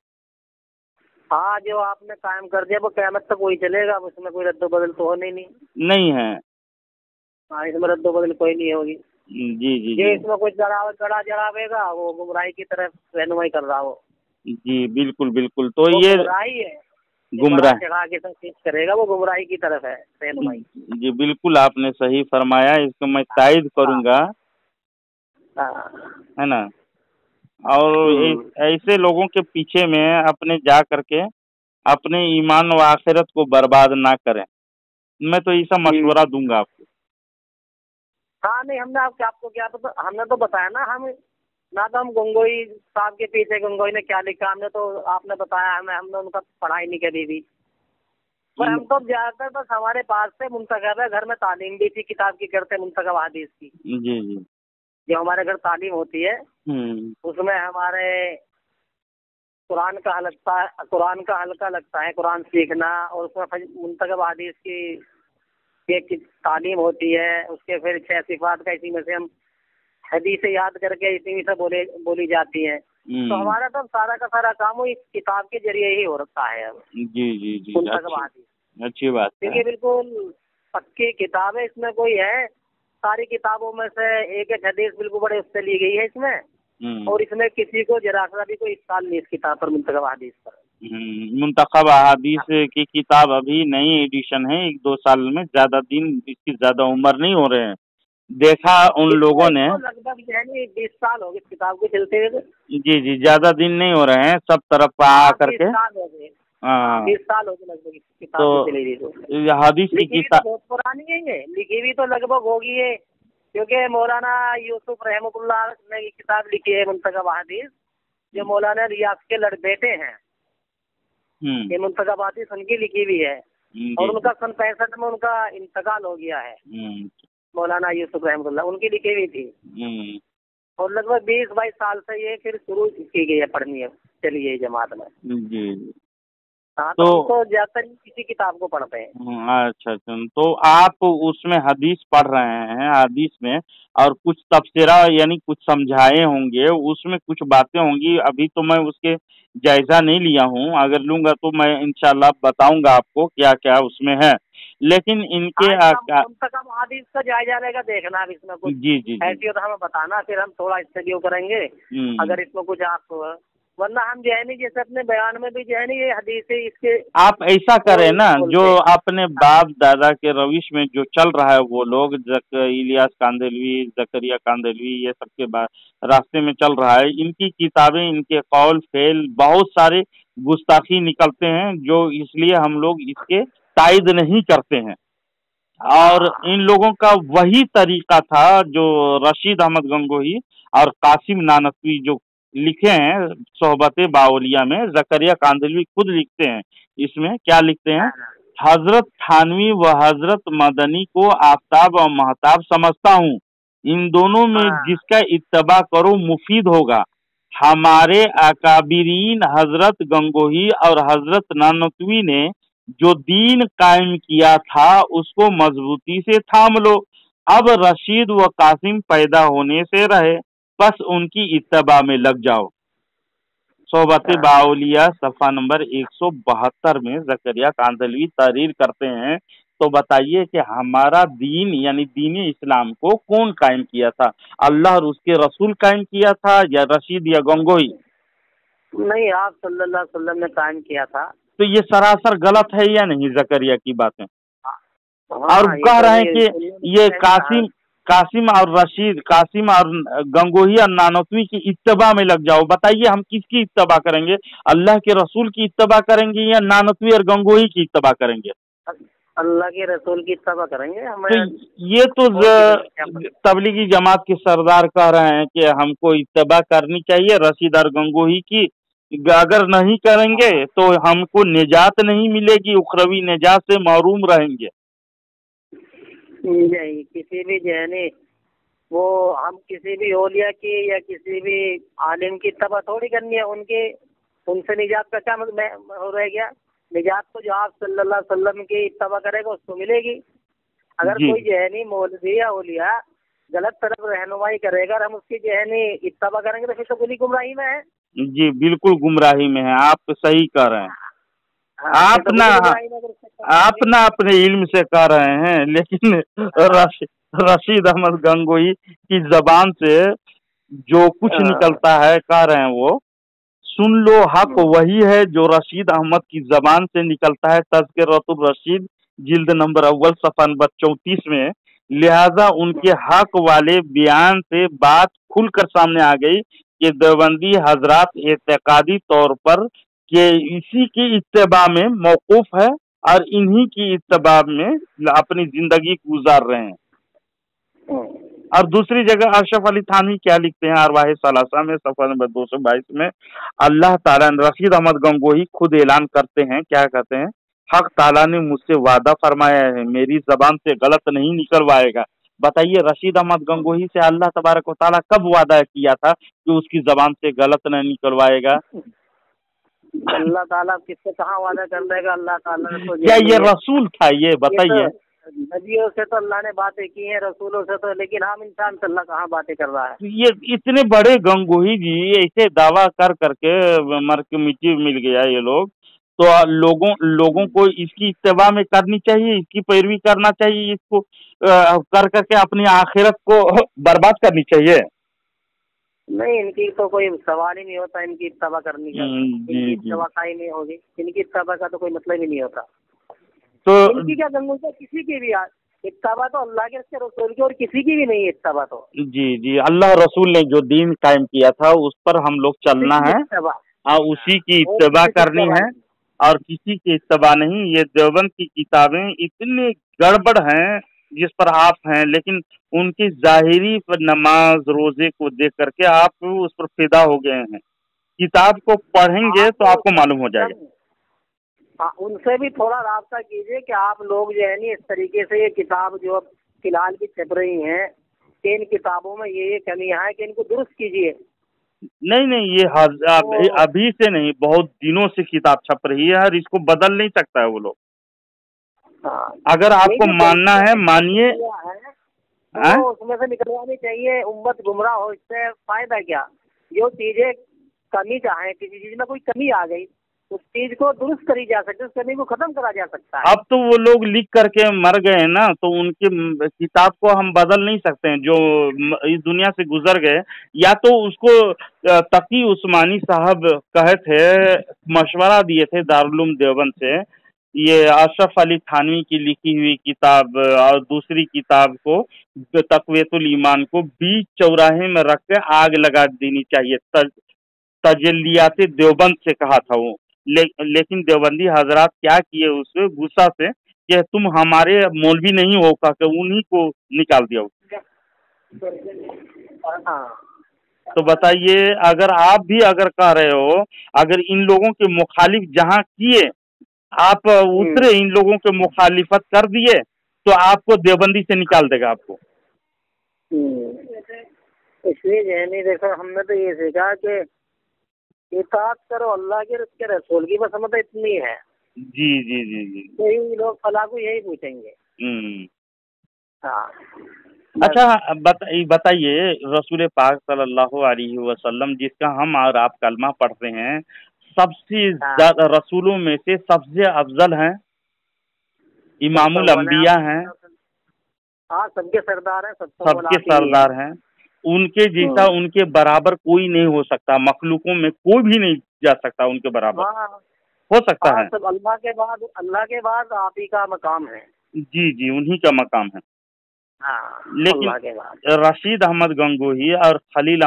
ہاں، جو آپ نے قائم کر دیا وہ قیامت تک وہی چلے گا، اس میں کوئی رد و بدل تو ہونے نہیں ہے۔ ہاں، اس میں رد و بدل کوئی نہیں ہوگی۔ جی جی یہ جی اس میں کچھ جڑاوے گا، وہ گمراہی کی طرف رہنمائی کر رہا ہو۔ جی بالکل بالکل، تو وہ یہ گمراہی ہے، گمراہ، چڑھا کے سب چیز کرے گا، وہ گمراہی کی طرف ہے رہنمائی۔ جی بالکل آپ نے صحیح فرمایا، اس کو میں تائید کروں گا، ہے نا؟ اور ایسے لوگوں کے پیچھے میں اپنے جا کر کے اپنے ایمان و آخرت کو برباد نہ کریں، میں تو ایسا مشورہ دوں گا آپ کو۔ ہاں نہیں، ہم نے آپ کو کیا ہم نے تو بتایا نا، ہم نہ تو ہم گنگوئی صاحب کے پیچھے گنگوئی نے کیا لکھا، ہم نے تو آپ نے بتایا ہمیں، ہم نے ان کا پڑھائی نہیں کری بھی، پر ہم تو زیادہ تر بس ہمارے پاس سے منتخب ہے، گھر میں تعلیم بھی تھی کتاب کی کرتے منتخب حدیث کی۔ جی جی، جو ہمارے گھر تعلیم ہوتی ہے اس میں ہمارے قرآن کا حلقہ لگتا ہے، قرآن سیکھنا، اور اس میں منتخب حدیث کی ایک تعلیم ہوتی ہے، اس کے پھر 6 صفات کا اسی میں سے ہم حدیثیں یاد کر کے اسی میں سے بولی جاتی ہیں، تو ہمارا تو سارا کا سارا کام اس کتاب کے ذریعے ہی ہو رکھا ہے اب۔ جی جی جی، منتخب حدیث اچھی بات ہے، کیونکہ بالکل پکی کتاب ہے، اس میں کوئی ہے ساری کتابوں میں سے ایک حدیث بالکل بڑے اس سے لی گئی ہے اس میں، اور اس میں کسی کو ذرا سا بھی کوئی اشکال نہیں اس کتاب پر، منتخب حدیث پر۔ منتخب احادیث کی کتاب ابھی نئی ایڈیشن ہے، 1-2 سال میں، زیادہ دن اس کی زیادہ عمر نہیں ہو رہے ہیں، دیکھا ان لوگوں نے لگ بھگ 20 سال ہو گئے اس کتاب کو چلتے ہوئے۔ جی جی، زیادہ دن نہیں ہو رہے ہیں، سب طرف آ کر کے 20 سال ہو گئے، 20 سال ہو گئے لگ بھگ اس کتاب کو چلی گئی۔ حدیث کی لکھی کتاب بہت پرانی ہے، یہ لکھی بھی تو لگ بھگ ہوگی ہے، کیونکہ مولانا یوسف رحمۃ اللہ نے یہ کتاب لکھی ہے منتخب حدیث، جو مولانا ریاض کے بیٹے ہیں، یہ منتخب حدیث ان کی لکھی ہوئی ہے، اور ان کا سن 65 میں ان کا انتقال ہو گیا ہے، مولانا یوسف رحمۃ اللہ ان کی لکھی ہوئی تھی، اور لگ بھگ 20-22 سال سے یہ پھر شروع کی گئی ہے پڑھنی ہے، چلی گئی جماعت میں۔ جی، ہاں، تو زیادہ تر کسی کتاب کو پڑھتے ہیں۔ اچھا، تو آپ اس میں حدیث پڑھ رہے ہیں، حدیث میں اور کچھ تفسیرہ یعنی کچھ سمجھائے ہوں گے، اس میں کچھ باتیں ہوں گی، ابھی تو میں اس کے جائزہ نہیں لیا ہوں، اگر لوں گا تو میں انشاءاللہ بتاؤں گا آپ کو کیا کیا اس میں ہے، لیکن ان کے منتخب حدیث کا جائزہ لے گا، دیکھنا اب اس میں کچھ جی جی ایسی ہو تو ہمیں بتانا، پھر ہم تھوڑا اسٹڈی کریں گے، اگر اس میں کچھ آپ کو، ورنہ ہم جو ہے نہیں، جیسے اپنے بیان میں بھی جو ہے نہیں یہ حدیث اس کے آپ ایسا کریں نا، جو اپنے باپ دادا کے روش میں جو چل رہا ہے، وہ لوگ الیاس کاندھلوی، زکریا کاندھلوی، یہ سب کے راستے میں چل رہا ہے، ان کی کتابیں، ان کے قول فعل بہت سارے گستاخی نکلتے ہیں، جو اس لیے ہم لوگ اس کے تائید نہیں کرتے ہیں، اور ان لوگوں کا وہی طریقہ تھا جو رشید احمد گنگوہی اور قاسم نانوتوی جو لکھے ہیں صحبت باولیہ میں، زکریا کاندھلوی خود لکھتے ہیں، اس میں کیا لکھتے ہیں؟ حضرت تھانوی و حضرت مدنی کو آفتاب اور مہتاب سمجھتا ہوں، ان دونوں میں جس کا اتباع کرو مفید ہوگا، ہمارے اکابرین حضرت گنگوہی اور حضرت نانوتوی نے جو دین قائم کیا تھا اس کو مضبوطی سے تھام لو، اب رشید و قاسم پیدا ہونے سے رہے، بس ان کی اتباع میں لگ جاؤ۔ صحبت باولیہ صفحہ نمبر 172 میں زکریا کاندھلوی تحریر کرتے ہیں، تو بتائیے کہ ہمارا دین یعنی دین اسلام کو کون قائم کیا تھا؟ اللہ اور اس کے رسول قائم کیا تھا یا رشید یا گنگوہی؟ نہیں، آپ صلی اللہ علیہ وسلم نے قائم کیا تھا۔ تو یہ سراسر غلط ہے یا نہیں زکریا کی باتیں؟ اور کہہ رہے ہیں کہ یہ قاسم اور رشید، قاسم اور گنگوہی اور نانوتوی کی اتباع میں لگ جاؤ، بتائیے ہم کس کی اتباع کریں گے؟ اللہ کے رسول کی اتباع کریں گے یا نانوتوی اور گنگوہی کی اتباع کریں گے؟ اللہ کے رسول کی اتباع کریں گے۔ یہ تو تبلیغی جماعت کے سردار کہہ رہے ہیں کہ ہم کو اتباع کرنی چاہیے رشید اور گنگوہی کی، اگر نہیں کریں گے تو ہم کو نجات نہیں ملے گی، اخروی نجات سے محروم رہیں گے۔ نہیں، کسی بھی جہنی وہ ہم کسی بھی اولیاء کی یا کسی بھی عالم کی اتباع تھوڑی کرنی ہے، ان کی उनसे निजात का क्या मतलब हो रह गया? निजात तो जो आप सल्लल्लाहु अलैहि वसल्लम की इत्तबा करेगा उसको मिलेगी। अगर जी कोई जहनी मौलवी या औलिया गलत तरफ रहनुमाई करेगा और हम उसकी जहनी इत्तबा करेंगे तो फिर तो खुली गुमराही में है। जी, बिल्कुल गुमराही में है, आप सही कह रहे हैं। हाँ, फिर आप तो ना खुली गुमराही में अगर उससे आप करेंगे। ना अपने इल्म से कह रहे हैं, लेकिन रशीद अहमद गंगोही की जबान से जो कुछ हाँ, निकलता है कह रहे हैं वो, सुन लो हक हम्म, वही है जो रशीद अहमद की जबान से निकलता है, तज़किरतुर रशीद जिल्द नंबर अव्वल सफ़ा नंबर 34 में। लिहाजा उनके हक वाले बयान से बात खुलकर सामने आ गई कि देवबंदी हजरात एतकादी तौर पर कि इसी की इत्तबा में मौकूफ है और इन्हीं की इत्तबा में अपनी जिंदगी गुजार रहे हैं। हम्म। और दूसरी जगह अशरफ अली थानवी क्या लिखते हैं अरवाह सलासा में सफा नंबर 222 में, अल्लाह ताला रशीद अहमद गंगोही खुद ऐलान करते हैं, क्या कहते हैं, हक ताला ने मुझसे वादा फरमाया है, मेरी जबान से गलत नहीं निकलवाएगा। बताइए रशीद अहमद गंगोही से अल्लाह तबारक व तआला कब वादा किया था कि उसकी जबान से गलत नहीं निकलवाएगा? अल्लाह ताला किससे कहाँ वादा कर देगा? अल्लाह ताला ने तो क्या ये जहनी रसूल था? ये ये तो बताइए। नबियों से तो अल्लाह ने बातें की हैं, रसूलों से तो, लेकिन हम इंसान से अल्लाह कहाँ बातें कर रहा है? ये इतने बड़े गंगोही जी ऐसे दावा कर करके मर के मिट्टी मिल गया ये लोग, तो लोगों लोगों को इसकी इत्तेबा में करनी चाहिए, इसकी पैरवी करना चाहिए, इसको कर करके अपनी आखिरत को बर्बाद करनी चाहिए। नहीं, इनकी तो कोई सवाल ही नहीं होता इनकी इत्तबा करने का। इनकी जी जी। इत्तबा का ही नहीं होगी, इनकी इत्तबा का तो कोई मतलब ही नहीं होता। तो इनकी क्या गंगों से किसी की भी इत्तबा तो अल्लाह के उसके रसूल की और किसी की भी नहीं है इत्तबा तो। जी जी, अल्लाह रसूल ने जो दीन कायम किया था उस पर हम लोग किसी चलना की है इत्तबा और उसी की और इत्तबा किसी की करनी इत्तबा है नहीं। और किसी की इत्तबा नहीं। ये देवबंद की किताबें इतनी गड़बड़ हैं जिस पर आप हैं, लेकिन उनकी जाहिरी पर नमाज रोजे को देख करके आप उस पर फिदा हो गए हैं। किताब को पढ़ेंगे तो आप आपको मालूम हो जाएगा। जब हाँ, उनसे भी थोड़ा रास्ता कीजिए कि आप लोग जो है नी इस तरीके से ये किताब जो अब फिलहाल की छप रही हैं कि इन किताबों में ये कमियां हैं कि इनको दुरुस्त कीजिए। नहीं नहीं, ये तो अभी से नहीं, बहुत दिनों से किताब छप रही है और इसको बदल नहीं सकता है वो लोग। हाँ, अगर नहीं, आपको जो मानना है गलतियां मानिए। हैं हैं? तो उसमें से निकलवानी चाहिए। उम्मत गुमराह हो, इससे फायदा क्या? जो चीजें कमी चाहे, किसी चीज में कोई कमी आ गई, उस चीज को दुरुस्त करी जा सकती है, उस कमी को खत्म करा जा सकता है। अब तो वो लोग लिख करके मर गए हैं ना, तो उनकी किताब को हम बदल नहीं सकते हैं। जो इस दुनिया से गुजर गए, या तो उसको तकी उस्मानी साहब कहे थे, मशवरा दिए थे दारुल उलूम देवबंद से, ये अशरफ अली थानवी की लिखी हुई किताब और दूसरी किताब को तकवीतुल ईमान को बीच चौराहे में रख के आग लगा देनी चाहिए। तजल्लियात देवबंद से कहा था वो। लेकिन देवबंदी हजरात क्या किए, उससे गुस्सा से कि तुम हमारे मौलवी नहीं हो, का के उन्हीं को निकाल दिया। हाँ, तो बताइए, अगर आप भी अगर कह रहे हो, अगर इन लोगों के मुखालिफ जहाँ किए, आप उतरे इन लोगों के मुखालिफत कर दिए, तो आपको देवबंदी से निकाल देगा आपको। इसलिए जो है नहीं, देखो हमने तो ये सीखा कि इताअत करो अल्लाह के, उसके रसूल की, बस हमें तो इतनी है। जी जी जी जी। यही लोग फला को यही पूछेंगे। हम्म। हाँ, अच्छा, बताइए रसूल पाक सल्लल्लाहु अलैहि वसल्लम जिसका हम और आप कलमा पढ़ते हैं, सबसे हाँ, ज्यादा रसूलों में से सबसे अफजल हैं, इमामुल सबसे अंबिया हैं, हाँ, सबके सरदार हैं, सबसे बोला सबके आप ही है। सरदार हैं। उनके जैसा उनके बराबर कोई नहीं हो सकता, मखलूकों में कोई भी नहीं जा सकता उनके बराबर। हाँ, हो सकता हाँ, है? सब अल्लाह के बाद आप ही का मकाम है। जी जी, उन्हीं का मकाम है। हाँ, लेकिन अल्लाह के बाद। रशीद अहमद गंगोही और खलील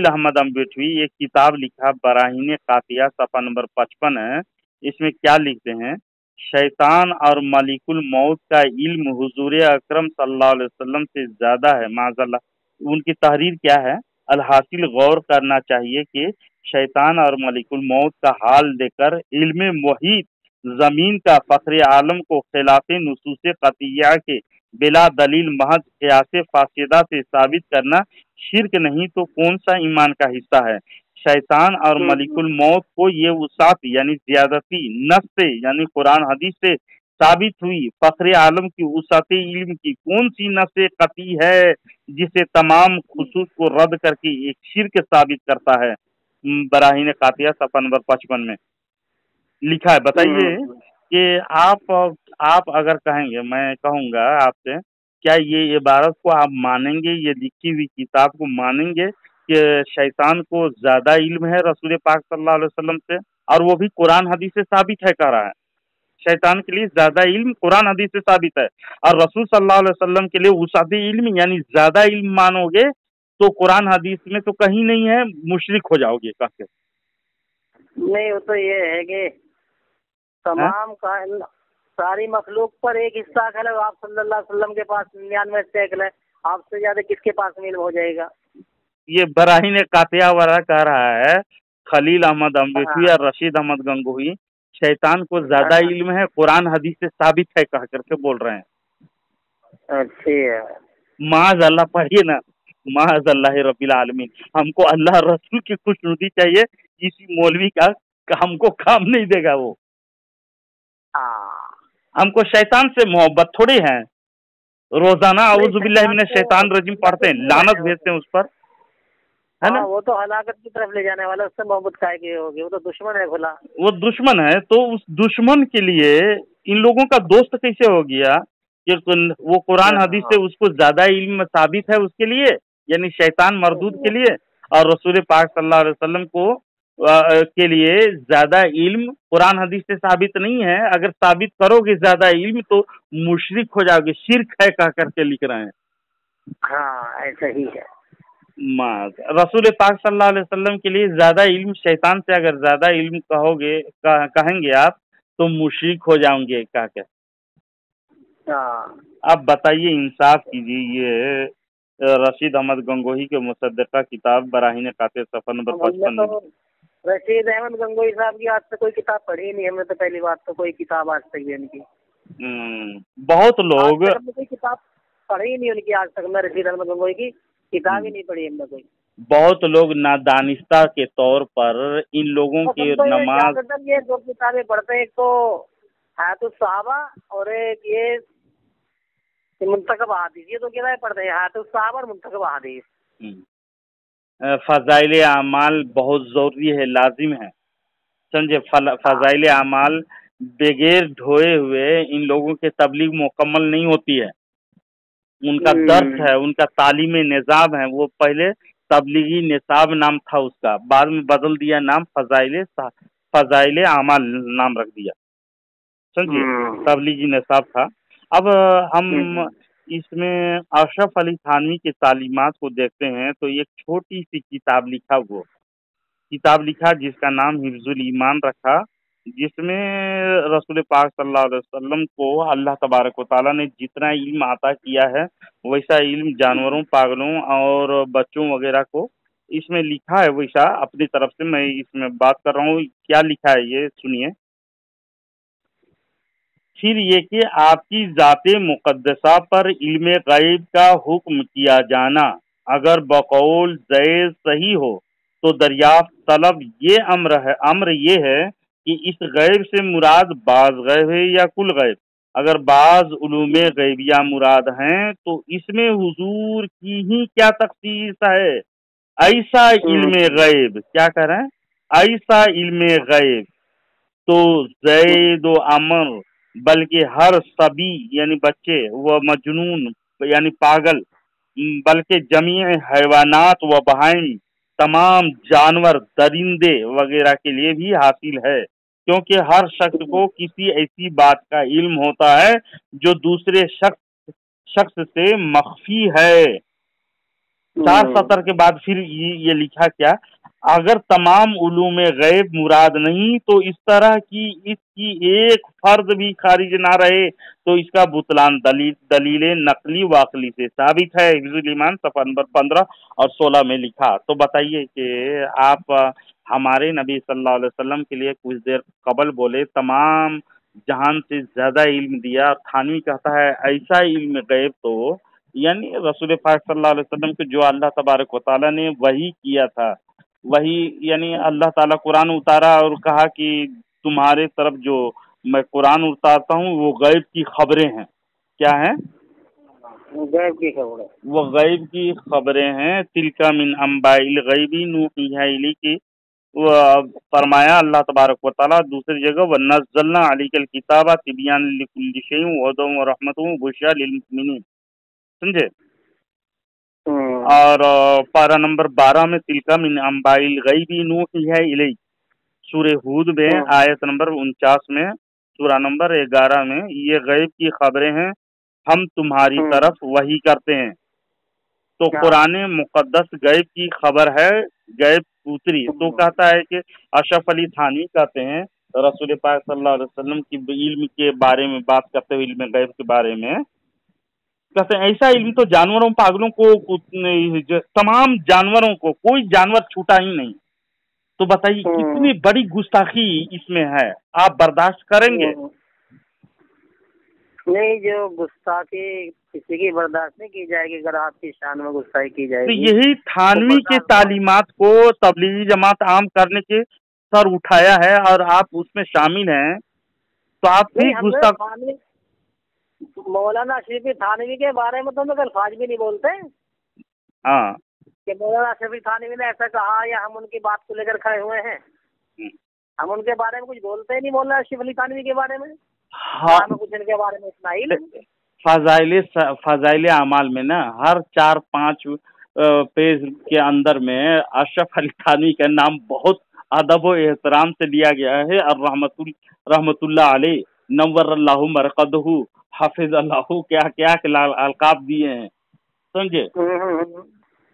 अहमद अम्बेठवी एक किताब लिखा, बराहीन कातिया, सफ़ा नंबर 55 है। इसमें क्या लिखते हैं, शैतान और मलिकुल मौत का इल्म हुजूर अकरम सल्लल्लाहु अलैहि वसल्लम से ज्यादा है, माज़अल्लाह। उनकी तहरीर क्या है, अलहासिल गौर करना चाहिए कि शैतान और मलिकुल मौत का हाल देकर इल्म मुहीत जमीन का फखरे आलम को खिलाफे नुसूस कतिया के बिला दलील महज क़यास फासिदा से साबित करना शिर्क नहीं तो कौन सा ईमान का हिस्सा है। शैतान और मलिकुल मौत को ये वसात यानी ज्यादती नस से यानी कुरान हदीस से साबित हुई। फखरे आलम की वसात इल्म की कौन सी नस कती है जिसे तमाम खुसूस को रद्द करके एक शिर्क साबित करता है? बराहीन कातिया सफ़ा नंबर 55 में लिखा है। बताइए कि आप अगर कहेंगे, मैं कहूँगा आपसे, क्या ये इबारत को आप मानेंगे, ये लिखी हुई किताब को मानेंगे कि शैतान को ज्यादा इल्म है रसूल पाक सल्लल्लाहु अलैहि वसल्लम से, और वो भी कुरान हदीस से साबित है, कह रहा है शैतान के लिए ज्यादा इल्म कुरान हदीस से साबित है, और रसूल सल्लल्लाहु अलैहि वसल्लम के लिए वसाती इल्म यानी ज्यादा इल्म मानोगे तो कुरान हदीस में तो कहीं नहीं है, मुशरिक हो जाओगे कहते। नहीं, वो तो ये है कि तमाम का सारी मखलूक पर एक हिस्सा है, आप सल्लल्लाहु अलैहि वसल्लम के पास 99 सैकल है, आपसे ज्यादा किसके पास इल्म हो जाएगा? ये बराहीन कातिया वाला कह रहा है, खलील अहमद अम्बेसी और रशीद अहमद गंगोही, शैतान को ज्यादा इल्म है, कुरान हदीस से साबित है कह करके बोल रहे हैं। अच्छा, माज अल्लाह पढ़िए ना, माज अल्लाह रब्बिल आलमीन। हमको अल्लाह रसूल की खुशनुदी चाहिए, किसी मौलवी का हमको काम नहीं देगा वो। हमको शैतान से मोहब्बत थोड़ी है, रोजाना औज़ु बिल्लाहि मिनश शैतान रजीम पढ़ते हैं, लानत भेजते हैं उस पर, है ना? वो तो हलाकत की तरफ ले जाने वाला, उससे मोहब्बत काहे की होगी? वो तो दुश्मन है खुला। वो दुश्मन है, तो उस दुश्मन के लिए इन लोगों का दोस्त कैसे हो गया कि वो कुरान हदीस से उसको ज्यादा इल्म साबित है उसके लिए, यानी शैतान मरदूद के लिए, और रसूल पाक सल्लल्लाहु अलैहि वसल्लम को के लिए ज्यादा इल्म कुरान हदीस से साबित नहीं है। अगर साबित करोगे ज्यादा इल्म तो मुशरिक हो जाओगे, शिर्क है कह करके लिख रहे हैं। हाँ, ऐसा ही है। रसूल पाक सल्लल्लाहु अलैहि वसल्लम के लिए ज्यादा इल्म, शैतान से अगर ज्यादा इल्म कहोगे कहेंगे आप तो मुशरिक हो जाओगे कह के। आप बताइए, इंसाफ कीजिए, ये रशीद अहमद गंगोही के मुसद्दका किताब बराहीन कातिया सफ़ा नंबर 55। रशीद अहमद गंगोही साहब की आज तक कोई किताब पढ़ी नहीं हमने, तो पहली बात तो कोई किताब आज तक भी उनकी, बहुत लोग कोई किताब पढ़ी नहीं उनकी आज तक। मैं रशीद अहमद गंगोही की किताब ही नहीं पढ़ी हमने कोई। बहुत लोग नादानिस्ता के तौर पर इन लोगों की नमाज, ये दो किताबें पढ़ते हैं, एक तो हयातुस सहाबा और एक ये मुंतखब हदीस, ये दो किताबें पढ़ते हैं, हयातुस सहाबा और मुंतखब हदीस। फजाइल आमाल बहुत जरूरी है, लाजिम है, समझे। फजाइल आमाल बगैर ढोए हुए इन लोगों के तबलीग मुकम्मल नहीं होती है। उनका दर्स है, उनका तालीमी निज़ाम है, वो पहले तबलीगी निसाब नाम था उसका, बाद में बदल दिया नाम, फजाइल आमाल नाम रख दिया, समझिए, तबलीगी निसाब था। अब हम इसमें अशरफ अली थानवी की तालीमात को देखते हैं तो एक छोटी सी किताब लिखा जिसका नाम हिफ्जुल ईमान रखा, जिसमें रसूल पाक सल्लल्लाहु अलैहि वसल्लम को अल्लाह तबारक व तआला ने जितना इल्म अता किया है वैसा इल्म जानवरों, पागलों और बच्चों वगैरह को इसमें लिखा है, वैसा अपनी तरफ से मैं इसमें बात कर रहा हूँ। क्या लिखा है ये सुनिए। फिर ये कि आपकी ज़ाते मुक़द्दसा पर इल्म गैब का हुक्म किया जाना अगर बकौल ज़ैद सही हो तो दरियाफ्त तलब ये अम्र ये है कि इस गैब से मुराद बाज़ गैब है या कुल गैब। अगर बाज़ उलूमे गैबिया मुराद हैं तो इसमें हुजूर की ही क्या तखसीस है। ऐसा इल्म गैब, क्या कह रहे हैं, ऐसा इल्म गैब तो ज़ैद व अमर बल्कि हर सभी यानी बच्चे व मजनून यानी पागल, बल्कि जमीय हैवानात व बहाइम तमाम जानवर, दरिंदे वगैरह के लिए भी हासिल है, क्योंकि हर शख्स को किसी ऐसी बात का इल्म होता है जो दूसरे शख्स से मख्फी है। 4 सतर के बाद फिर ये लिखा क्या, अगर तमाम उलूम गैब मुराद नहीं तो इस तरह की इसकी एक फर्द भी खारिज ना रहे तो इसका बुतलान दलील नकली वाकली से साबित है। हिफ्जुल ईमान सफ़ा नंबर 15 और 16 में लिखा। तो बताइए कि आप हमारे नबी सल्लल्लाहु अलैहि वसल्लम के लिए कुछ देर कबल बोले तमाम जहान से ज्यादा इल्म दिया, थानवी कहता है ऐसा इल्म गैब तो यानी रसूल पाक सल्लल्लाहु अलैहि वसल्लम को जो अल्लाह तबारक व तआला ने वही किया था, वही यानी अल्लाह ताला कुरान उतारा और कहा कि तुम्हारे तरफ जो मैं कुरान उतारता हूँ वो गैब की खबरें हैं। क्या है? गैब की खबर है। वो गैब की खबरें हैं। तिलका मिन अंबाइल गैबी नूहिहा इलैकी, वो फरमाया अल्लाह तबारक व तआला दूसरी जगह, व नज़्ज़लना अलैकल किताबा तिबयान लिकुल्लि शैइन व हुदन व रहमतुन व बुशरा लिल मुमिनीन। समझे? और पारा नंबर 12 में तिलका मिन अंबाइल गैबी नूहिहा इलैक, सूरह हूद में आयत नंबर 49 में, सूरा नंबर 11 में, ये गैब की खबरें हैं, हम तुम्हारी तरफ वही करते हैं। तो कुरान मुकद्दस गैब की खबर है, गैब उतरी। तो कहता है कि अशरफ अली थानी कहते हैं रसूल पाक सल्लल्लाहु अलैहि वसल्लम की इल्म के बारे में बात करते हुए, इल्म गैब के बारे में कहते हैं ऐसा इल्म तो जानवरों पागलों को, तमाम जानवरों को, कोई जानवर छूटा ही नहीं। तो बताइए कितनी बड़ी गुस्ताखी इसमें है, आप बर्दाश्त करेंगे? नहीं, जो गुस्ताखी किसी की बर्दाश्त नहीं की जाएगी अगर आपकी शान में गुस्ताखी की तो जाएगी। यही थानवी के तालीमात को तबलीगी जमात आम करने के सर उठाया है और आप उसमें शामिल हैं, तो आप भी गुस्ताख। मौलाना अशरफी थानवी के बारे में तो हम अल्फाज भी नहीं बोलते हाँ कि मौलाना अशरफी थानवी ने ऐसा कहा या हम उनकी बात को लेकर खड़े हुए हैं। हम उनके बारे में कुछ बोलते ही नहीं, मौलाना अशरफ अली थानवी के बारे में। हाँ, कुछ इनके बारे में इतना ही। फजाइल अमाल में ना हर 4-5 पेज के अंदर में अशरफ अली थानवी का नाम बहुत अदब व एहतराम से लिया गया है। और रहमतुल्लाह अलैह, नव्वरल्लाहु मरकदहू, हाफिज अल्लाहु, क्या क्या अलकाब दिए हैं, समझे?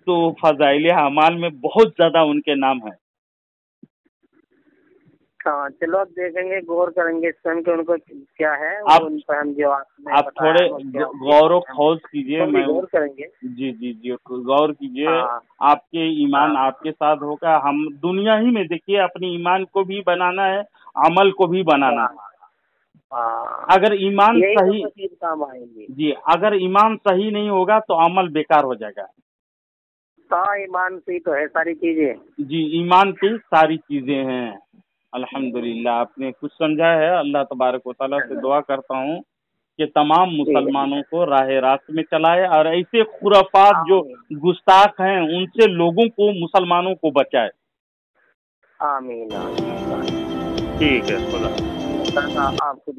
तो फजाइल अमाल में बहुत ज्यादा उनके नाम है। हाँ, चलो अब देखेंगे, गौर करेंगे इस पर कि उनको क्या है, उन पर हम जवाब आप थोड़े गौर खौज कीजिए। मैं गौर करेंगे। जी जी जी, गौर कीजिए। आपके ईमान आपके साथ होगा। हम दुनिया ही में देखिए, अपनी ईमान को भी बनाना है, अमल को भी बनाना है। अगर ईमान सही जी, अगर ईमान सही नहीं होगा तो अमल बेकार हो जाएगा। हाँ, ईमान से तो है सारी चीजें। जी, ईमान की सारी चीजें हैं। अल्हम्दुलिल्लाह, आपने कुछ समझा है। अल्लाह तबारक व तआला से दुआ करता हूँ कि तमाम मुसलमानों को राह रास्त में चलाए और ऐसे खुराफात जो गुस्ताख हैं उनसे लोगों को, मुसलमानों को बचाए। आमीन। ठीक है, खुदा। आपको